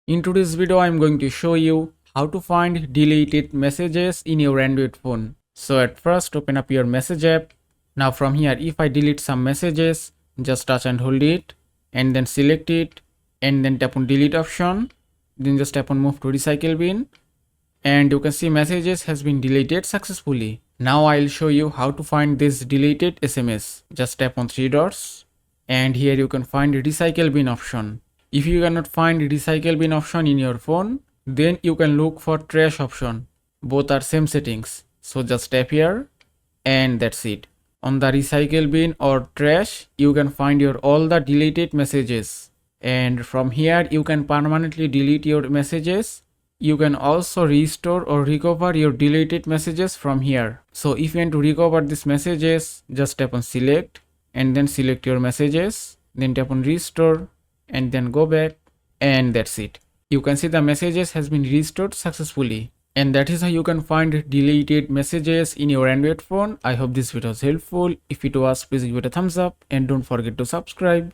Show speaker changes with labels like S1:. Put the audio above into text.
S1: In today's video, I'm going to show you how to find deleted messages in your Android phone. So at first, open up your message app. Now from here, if I delete some messages, just touch and hold it and then select it and then tap on delete option. Then just tap on move to recycle bin and you can see messages has been deleted successfully. Now I'll show you how to find this deleted SMS. Just tap on three dots and here you can find recycle bin option. If you cannot find recycle bin option in your phone, then you can look for trash option. Both are same settings. So just tap here and that's it. On the recycle bin or trash, you can find your all the deleted messages. And from here you can permanently delete your messages. You can also restore or recover your deleted messages from here. So if you want to recover these messages, just tap on select and then select your messages, then tap on restore and then go back and that's it. You can see the messages has been restored successfully. And that is how you can find deleted messages in your Android phone. I hope this video was helpful. If it was, please give it a thumbs up and don't forget to subscribe.